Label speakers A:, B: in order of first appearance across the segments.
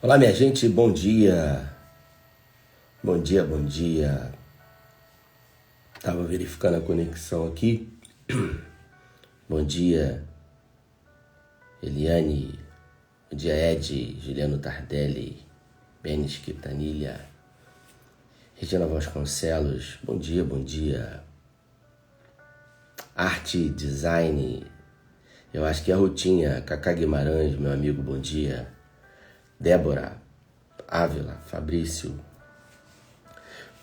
A: Olá, minha gente, bom dia. Bom dia, bom dia. Tava verificando a conexão aqui. Bom dia, Eliane. Bom dia, Ed, Juliano Tardelli, Benis Quintanilha, Regina Vasconcelos. Bom dia, bom dia. Arte, design. Eu acho que é a Rutinha. Cacá Guimarães, meu amigo, bom dia. Débora, Ávila, Fabrício.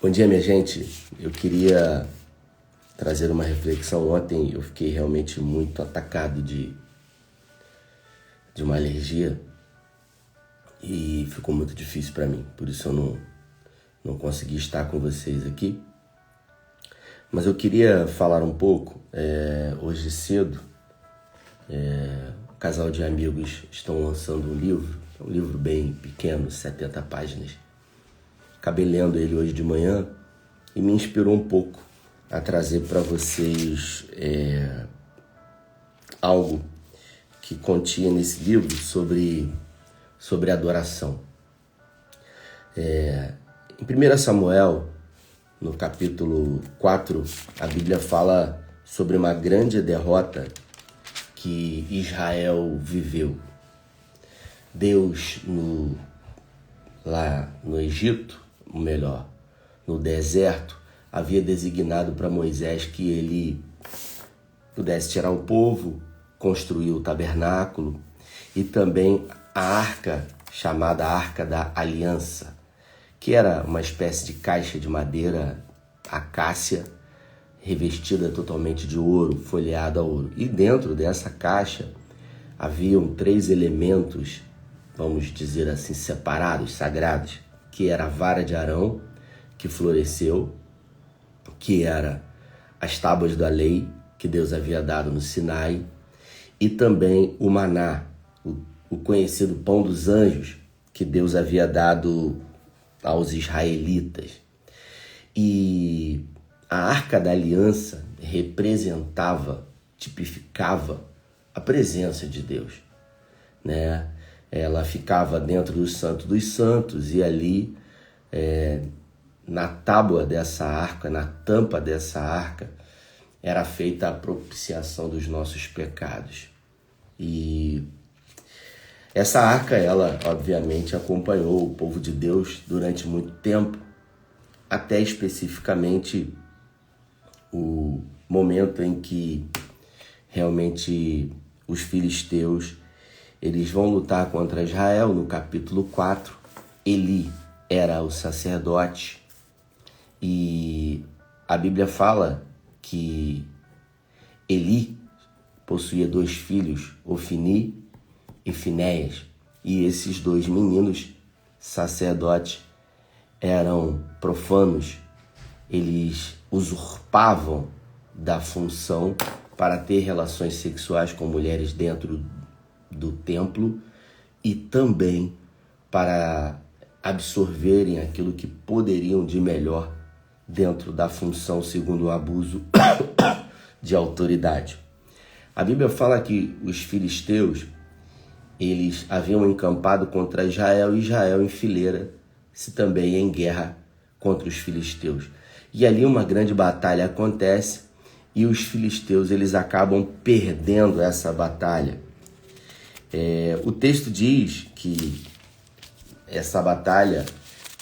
A: Bom dia, minha gente. Eu queria trazer uma reflexão. Ontem eu fiquei realmente muito atacado de uma alergia e ficou muito difícil para mim. Por isso eu não consegui estar com vocês aqui. Mas eu queria falar um pouco. Hoje cedo, um casal de amigos estão lançando um livro. É um livro bem pequeno, 70 páginas. Acabei lendo ele hoje de manhã e me inspirou um pouco a trazer para vocês algo que continha nesse livro sobre adoração. Em 1 Samuel, no capítulo 4, a Bíblia fala sobre uma grande derrota que Israel viveu. Deus, lá no Egito, ou melhor, no deserto, havia designado para Moisés que ele pudesse tirar o povo, construir o tabernáculo e também a arca, chamada Arca da Aliança, que era uma espécie de caixa de madeira acácia, revestida totalmente de ouro, folheada a ouro. E dentro dessa caixa haviam 3 elementos, vamos dizer assim, separados, sagrados, que era a vara de Arão, que floresceu, que era as tábuas da lei que Deus havia dado no Sinai, e também o maná, o conhecido pão dos anjos, que Deus havia dado aos israelitas. E a Arca da Aliança representava, tipificava a presença de Deus, né? Ela ficava dentro do Santo dos Santos e ali, na tábua dessa arca, na tampa dessa arca, era feita a propiciação dos nossos pecados. E essa arca, ela obviamente acompanhou o povo de Deus durante muito tempo, até especificamente o momento em que realmente os filisteus eles vão lutar contra Israel. No capítulo 4, Eli era o sacerdote e a Bíblia fala que Eli possuía 2 filhos, Ofni e Finéias, e esses 2 meninos sacerdotes eram profanos. Eles usurpavam da função para ter relações sexuais com mulheres dentro do templo e também para absorverem aquilo que poderiam de melhor dentro da função, segundo o abuso de autoridade. A Bíblia fala que os filisteus eles haviam encampado contra Israel e Israel enfileira-se também em guerra contra os filisteus. E ali uma grande batalha acontece e os filisteus eles acabam perdendo essa batalha. O texto diz que essa batalha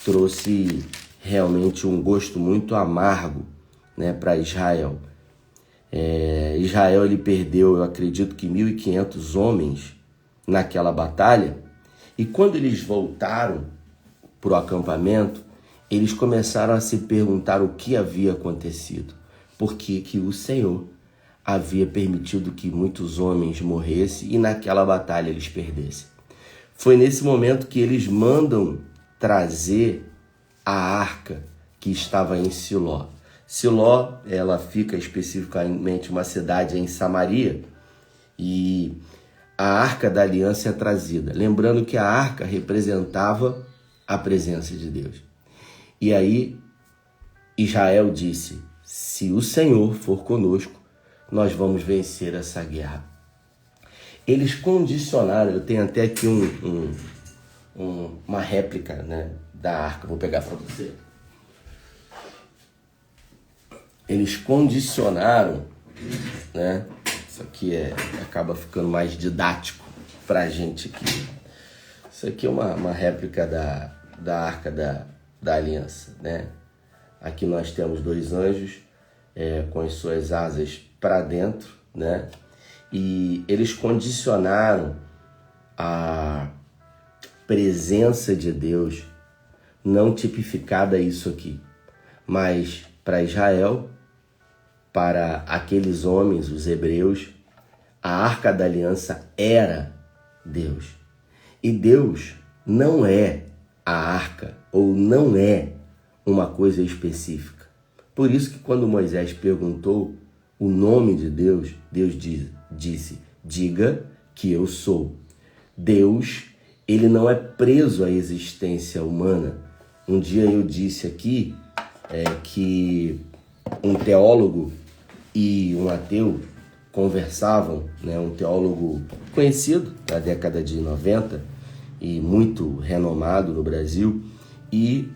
A: trouxe realmente um gosto muito amargo, né, para Israel. Israel ele perdeu, eu acredito que 1.500 homens naquela batalha, e quando eles voltaram para o acampamento, eles começaram a se perguntar o que havia acontecido, por que o Senhor havia permitido que muitos homens morressem e naquela batalha eles perdessem. Foi nesse momento que eles mandam trazer a arca que estava em Siló. Siló, ela fica especificamente uma cidade em Samaria, e a Arca da Aliança é trazida. Lembrando que a arca representava a presença de Deus. E aí Israel disse: se o Senhor for conosco, nós vamos vencer essa guerra. Eles condicionaram, eu tenho até aqui uma réplica, né, da arca. Vou pegar para você. Eles condicionaram, né? Isso aqui acaba ficando mais didático para a gente aqui. Isso aqui é uma réplica da arca da aliança, né? Aqui nós temos 2 anjos com as suas asas para dentro, né? E eles condicionaram a presença de Deus, não tipificada isso aqui, mas para Israel, para aqueles homens, os hebreus, a arca da aliança era Deus. E Deus não é a arca, ou não é uma coisa específica. Por isso que quando Moisés perguntou o nome de Deus, Deus disse, diga que eu sou. Deus, ele não é preso à existência humana. Um dia eu disse aqui que um teólogo e um ateu conversavam, né? Um teólogo conhecido da década de 90 e muito renomado no Brasil, e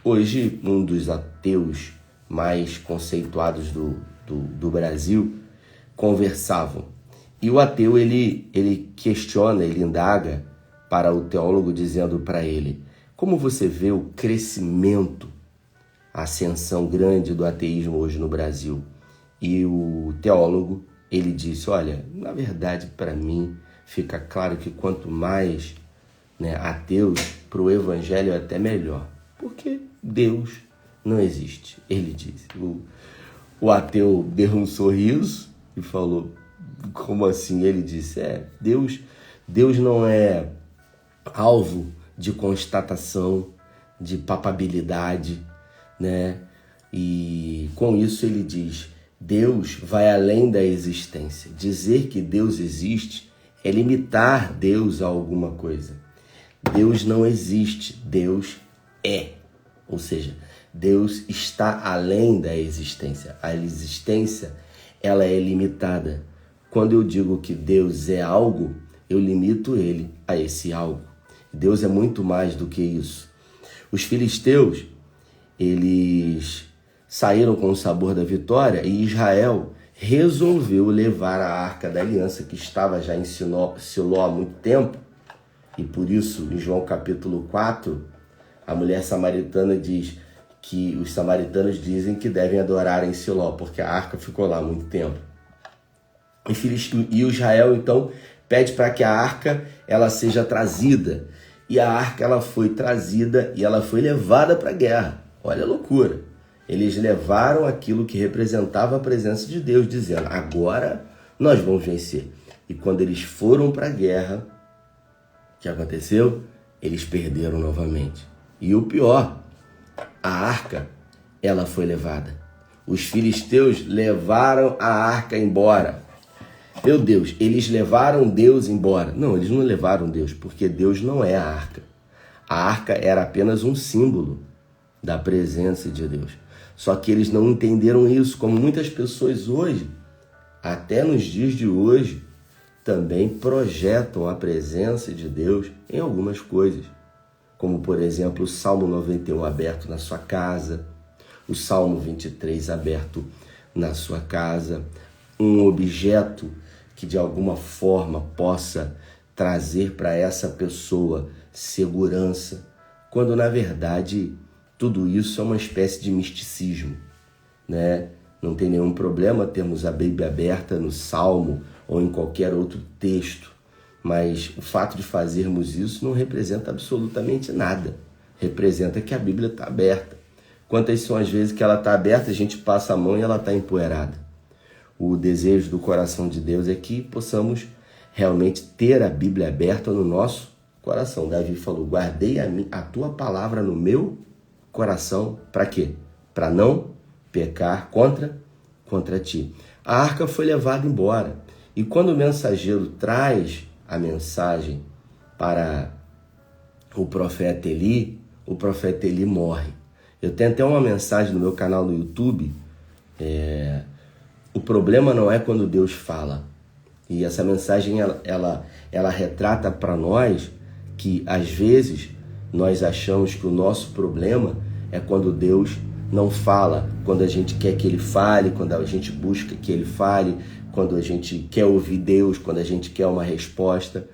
A: hoje um dos ateus mais conceituados do Brasil, conversavam. E o ateu, ele questiona, ele indaga para o teólogo, dizendo para ele, como você vê o crescimento, a ascensão grande do ateísmo hoje no Brasil? E o teólogo, ele disse, olha, na verdade, para mim, fica claro que quanto mais, né, ateus, para o evangelho é até melhor, porque Deus não existe, ele disse. O ateu deu um sorriso e falou, como assim? Ele disse, Deus não é alvo de constatação, de papabilidade, né? E com isso ele diz, Deus vai além da existência. Dizer que Deus existe é limitar Deus a alguma coisa. Deus não existe, Deus é. Ou seja, Deus está além da existência. A existência, ela é limitada. Quando eu digo que Deus é algo, eu limito ele a esse algo. Deus é muito mais do que isso. Os filisteus, eles saíram com o sabor da vitória e Israel resolveu levar a arca da aliança, que estava já em Siló há muito tempo. E por isso, em João capítulo 4, a mulher samaritana diz que os samaritanos dizem que devem adorar em Siló, porque a arca ficou lá há muito tempo. E o Israel, então, pede para que a arca ela seja trazida. E a arca ela foi trazida e ela foi levada para a guerra. Olha a loucura. Eles levaram aquilo que representava a presença de Deus, dizendo, agora nós vamos vencer. E quando eles foram para a guerra, o que aconteceu? Eles perderam novamente. E o pior, a arca, ela foi levada. Os filisteus levaram a arca embora. Meu Deus, eles levaram Deus embora. Não, eles não levaram Deus, porque Deus não é a arca. A arca era apenas um símbolo da presença de Deus. Só que eles não entenderam isso, como muitas pessoas hoje, até nos dias de hoje, também projetam a presença de Deus em algumas coisas. Como, por exemplo, o Salmo 91 aberto na sua casa, o Salmo 23 aberto na sua casa, um objeto que de alguma forma possa trazer para essa pessoa segurança, quando na verdade tudo isso é uma espécie de misticismo, né? Não tem nenhum problema termos a Bíblia aberta no Salmo ou em qualquer outro texto, mas o fato de fazermos isso não representa absolutamente nada. Representa que a Bíblia está aberta. Quantas são as vezes que ela está aberta, a gente passa a mão e ela está empoeirada? O desejo do coração de Deus é que possamos realmente ter a Bíblia aberta no nosso coração. Davi falou, guardei a tua palavra no meu coração. Para quê? Para não pecar contra ti. A arca foi levada embora. E quando o mensageiro traz a mensagem para o profeta Eli morre. Eu tenho até uma mensagem no meu canal no YouTube. O problema não é quando Deus fala. E essa mensagem ela retrata para nós que às vezes nós achamos que o nosso problema é quando Deus não fala, quando a gente quer que Ele fale, quando a gente busca que Ele fale, quando a gente quer ouvir Deus, quando a gente quer uma resposta.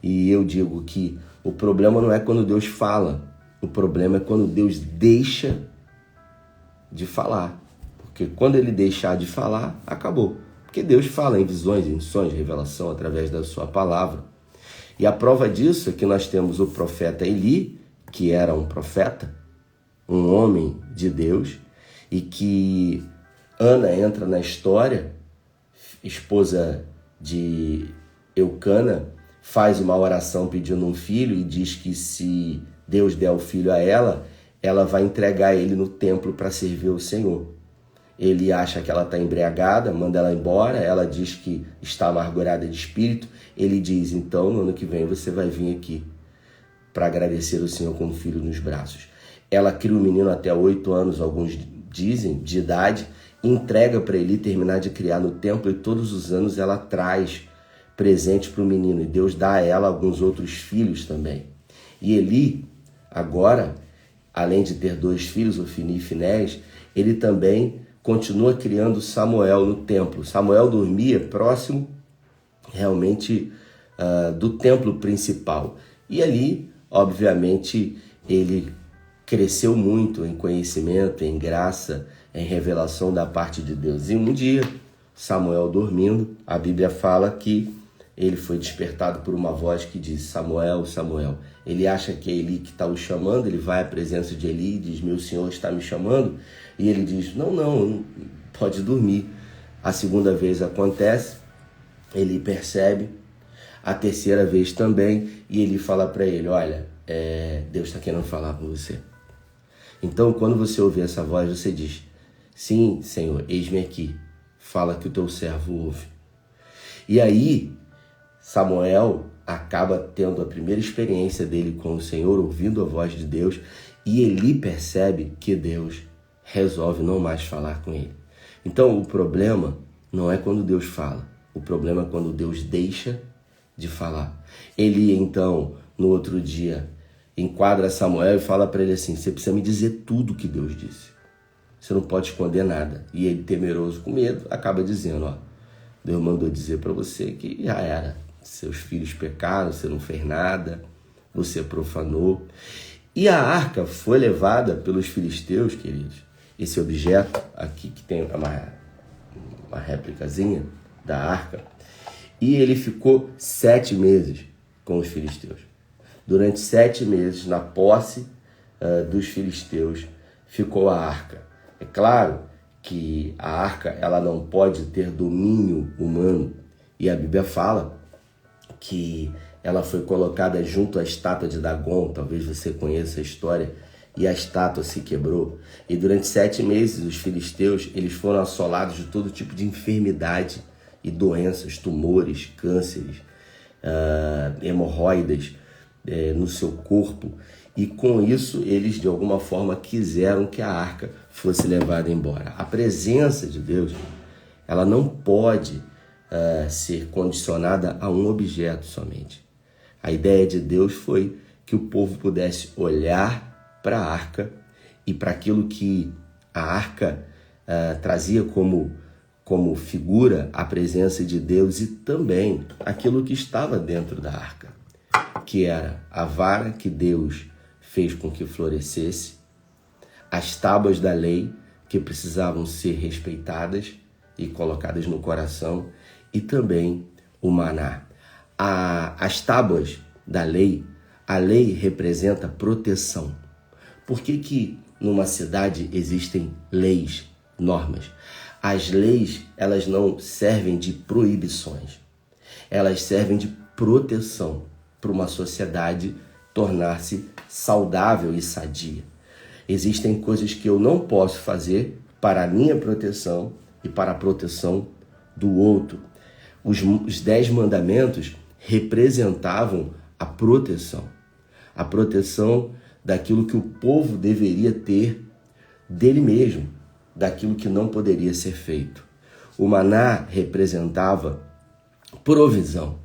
A: E eu digo que o problema não é quando Deus fala, o problema é quando Deus deixa de falar. Porque quando Ele deixar de falar, acabou. Porque Deus fala em visões, em sonhos, revelação, através da sua palavra. E a prova disso é que nós temos o profeta Eli, que era um profeta, um homem de Deus, e que Ana entra na história, esposa de Eucana, faz uma oração pedindo um filho e diz que se Deus der o filho a ela, ela vai entregar ele no templo para servir o Senhor. Ele acha que ela está embriagada, manda ela embora, ela diz que está amargurada de espírito, ele diz, então no ano que vem você vai vir aqui para agradecer o Senhor com um filho nos braços. Ela cria o menino até 8 anos, alguns dizem, de idade, entrega para ele terminar de criar no templo e todos os anos ela traz presente para o menino e Deus dá a ela alguns outros filhos também. E Eli, agora, além de ter 2 filhos, Ofni e Finés, ele também continua criando Samuel no templo. Samuel dormia próximo realmente do templo principal. E ali, obviamente, ele cresceu muito em conhecimento, em graça, em revelação da parte de Deus. E um dia, Samuel dormindo, a Bíblia fala que ele foi despertado por uma voz que diz, Samuel, Samuel. Ele acha que é Eli que está o chamando, ele vai à presença de Eli e diz, meu senhor está me chamando? E ele diz, não, pode dormir. A segunda vez acontece, ele percebe, a terceira vez também, e ele fala para ele, olha, Deus está querendo falar com você. Então, quando você ouvir essa voz, você diz, sim, Senhor, eis-me aqui, fala que o teu servo ouve. E aí, Samuel acaba tendo a primeira experiência dele com o Senhor, ouvindo a voz de Deus, e Eli percebe que Deus resolve não mais falar com ele. Então, o problema não é quando Deus fala, o problema é quando Deus deixa de falar. Eli, então, no outro dia, enquadra Samuel e fala para ele assim, você precisa me dizer tudo que Deus disse. Você não pode esconder nada. E ele, temeroso, com medo, acaba dizendo, Deus mandou dizer para você que já era. Seus filhos pecaram, você não fez nada, você profanou. E a arca foi levada pelos filisteus, queridos. Esse objeto aqui, que tem uma réplicazinha da arca. E ele ficou 7 meses com os filisteus. Durante 7 meses, na posse dos filisteus, ficou a arca. É claro que a arca ela não pode ter domínio humano. E a Bíblia fala que ela foi colocada junto à estátua de Dagon, talvez você conheça a história, e a estátua se quebrou. E durante 7 meses, os filisteus eles foram assolados de todo tipo de enfermidade e doenças, tumores, cânceres, hemorroidas no seu corpo. E com isso, eles de alguma forma quiseram que a arca fosse levada embora. A presença de Deus, ela não pode ser condicionada a um objeto somente. A ideia de Deus foi que o povo pudesse olhar para a arca e para aquilo que a arca trazia como figura a presença de Deus e também aquilo que estava dentro da arca, que era a vara que Deus fez com que florescesse, as tábuas da lei que precisavam ser respeitadas e colocadas no coração, e também o maná. As tábuas da lei, a lei representa proteção. Por que numa cidade existem leis, normas? As leis, elas não servem de proibições, elas servem de proteção para uma sociedade tornar-se saudável e sadia. Existem coisas que eu não posso fazer para a minha proteção e para a proteção do outro. Os 10 mandamentos representavam a proteção daquilo que o povo deveria ter dele mesmo, daquilo que não poderia ser feito. O maná representava provisão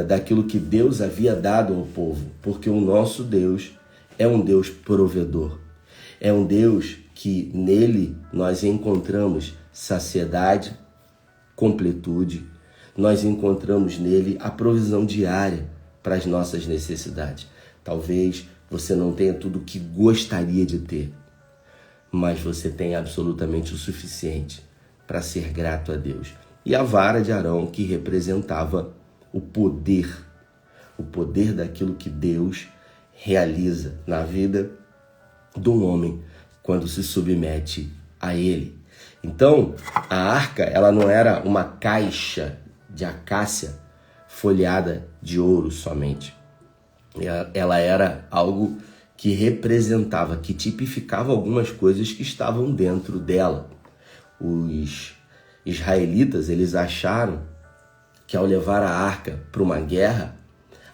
A: daquilo que Deus havia dado ao povo, porque o nosso Deus é um Deus provedor, é um Deus que nele nós encontramos saciedade, completude, nós encontramos nele a provisão diária para as nossas necessidades. Talvez você não tenha tudo o que gostaria de ter, mas você tem absolutamente o suficiente para ser grato a Deus. E a vara de Arão, que representava o poder daquilo que Deus realiza na vida do homem quando se submete a ele. Então, a arca, ela não era uma caixa de acácia folhada de ouro somente. Ela era algo que representava, que tipificava algumas coisas que estavam dentro dela. Os israelitas, eles acharam que ao levar a arca para uma guerra,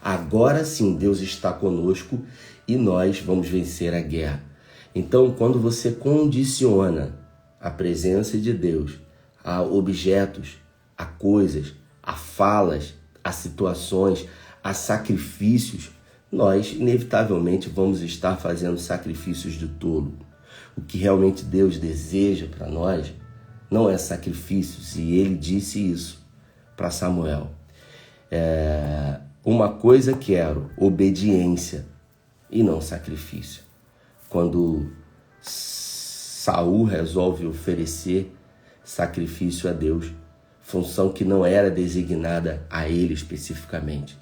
A: agora sim Deus está conosco e nós vamos vencer a guerra. Então, quando você condiciona a presença de Deus a objetos, a coisas, a falas, a situações, a sacrifícios, nós inevitavelmente vamos estar fazendo sacrifícios de tolo. O que realmente Deus deseja para nós não é sacrifícios, e ele disse isso para Samuel. Uma coisa quero, obediência e não sacrifício. Quando Saul resolve oferecer sacrifício a Deus, função que não era designada a ele especificamente.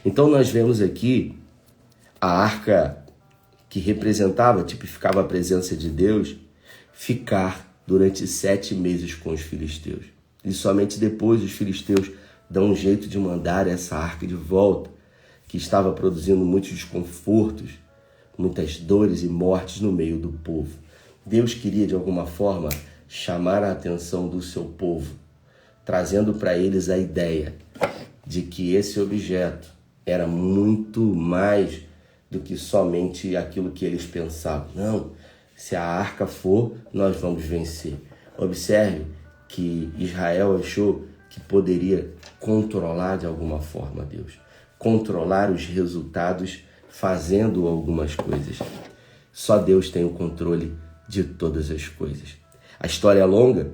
A: Então nós vemos aqui a arca que representava, tipificava a presença de Deus, ficar durante 7 meses com os filisteus. E somente depois os filisteus dão um jeito de mandar essa arca de volta, que estava produzindo muitos desconfortos, muitas dores e mortes no meio do povo. Deus queria de alguma forma chamar a atenção do seu povo, trazendo para eles a ideia de que esse objeto era muito mais do que somente aquilo que eles pensavam. Não, se a arca for, nós vamos vencer. Observe que Israel achou que poderia controlar de alguma forma Deus, controlar os resultados fazendo algumas coisas. Só Deus tem o controle de todas as coisas. A história é longa,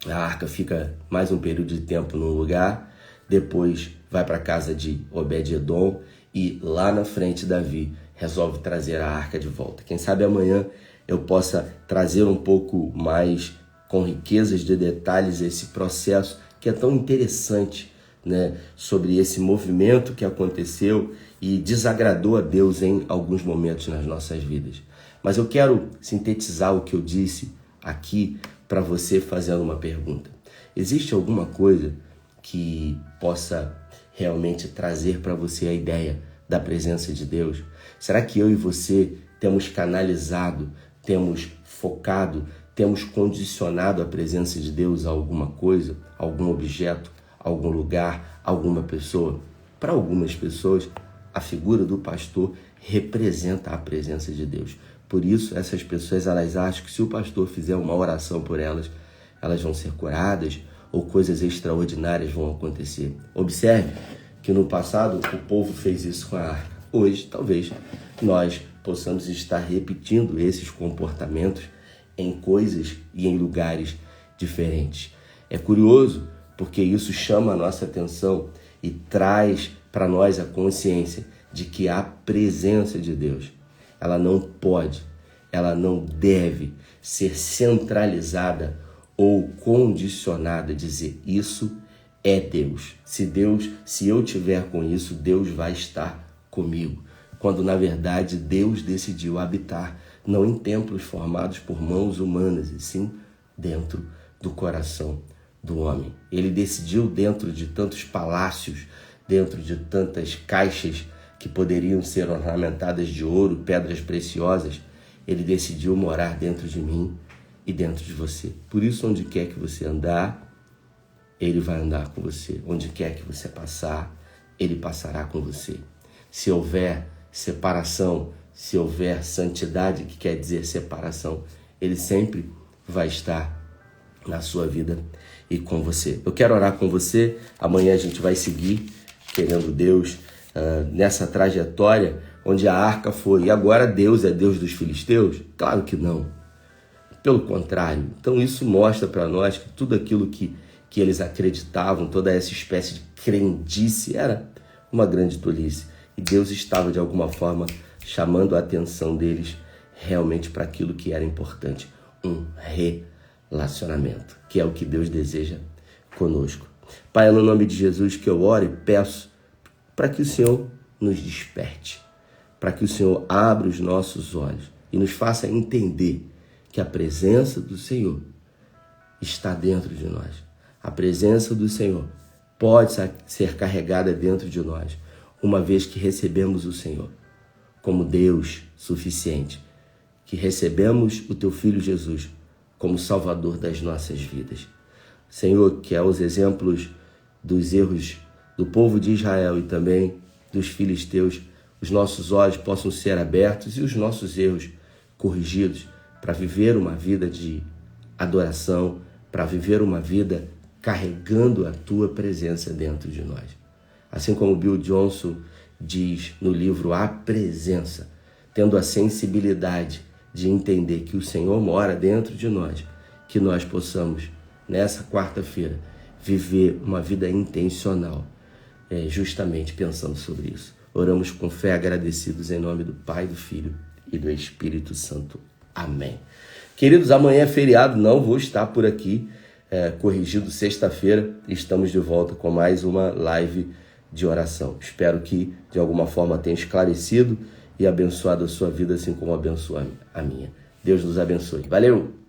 A: a arca fica mais um período de tempo num lugar, depois vai para a casa de Obed-Edom e lá na frente Davi resolve trazer a arca de volta. Quem sabe amanhã eu possa trazer um pouco mais com riquezas de detalhes esse processo que é tão interessante, né, sobre esse movimento que aconteceu e desagradou a Deus em alguns momentos nas nossas vidas. Mas eu quero sintetizar o que eu disse aqui para você fazendo uma pergunta. Existe alguma coisa que possa realmente trazer para você a ideia da presença de Deus? Será que eu e você temos canalizado, temos focado, temos condicionado a presença de Deus a alguma coisa, algum objeto, algum lugar, alguma pessoa? Para algumas pessoas, a figura do pastor representa a presença de Deus. Por isso, essas pessoas, elas acham que se o pastor fizer uma oração por elas, elas vão ser curadas ou coisas extraordinárias vão acontecer. Observe que no passado o povo fez isso com a arca. Hoje, talvez, nós possamos estar repetindo esses comportamentos em coisas e em lugares diferentes. É curioso porque isso chama a nossa atenção e traz para nós a consciência de que a presença de Deus, ela não pode, ela não deve ser centralizada ou condicionada a dizer isso é Deus. Se eu tiver com isso, Deus vai estar comigo. Quando na verdade Deus decidiu habitar não em templos formados por mãos humanas, e sim dentro do coração do homem. Ele decidiu dentro de tantos palácios, dentro de tantas caixas que poderiam ser ornamentadas de ouro, pedras preciosas, ele decidiu morar dentro de mim e dentro de você. Por isso, onde quer que você andar, ele vai andar com você. Onde quer que você passar, ele passará com você. Se houver separação, se houver santidade, que quer dizer separação, ele sempre vai estar na sua vida e com você. Eu quero orar com você. Amanhã a gente vai seguir querendo Deus, nessa trajetória onde a arca foi. E agora Deus é Deus dos filisteus? Claro que não. Pelo contrário. Então isso mostra para nós que tudo aquilo que eles acreditavam, toda essa espécie de crendice, era uma grande tolice. E Deus estava, de alguma forma, chamando a atenção deles realmente para aquilo que era importante. Um relacionamento, que é o que Deus deseja conosco. Pai, é no nome de Jesus que eu oro e peço para que o Senhor nos desperte, para que o Senhor abra os nossos olhos e nos faça entender que a presença do Senhor está dentro de nós. A presença do Senhor pode ser carregada dentro de nós, uma vez que recebemos o Senhor como Deus suficiente, que recebemos o Teu Filho Jesus como Salvador das nossas vidas. Senhor, que é os exemplos dos erros do povo de Israel e também dos filisteus, os nossos olhos possam ser abertos e os nossos erros corrigidos para viver uma vida de adoração, para viver uma vida carregando a Tua presença dentro de nós. Assim como Bill Johnson diz no livro A Presença, tendo a sensibilidade de entender que o Senhor mora dentro de nós, que nós possamos, nessa quarta-feira, viver uma vida intencional, justamente pensando sobre isso. Oramos com fé, agradecidos em nome do Pai, do Filho e do Espírito Santo. Amém. Queridos, amanhã é feriado, não vou estar por aqui, corrigido sexta-feira, estamos de volta com mais uma live de oração. Espero que de alguma forma tenha esclarecido e abençoado a sua vida, assim como abençoa a minha. Deus nos abençoe. Valeu!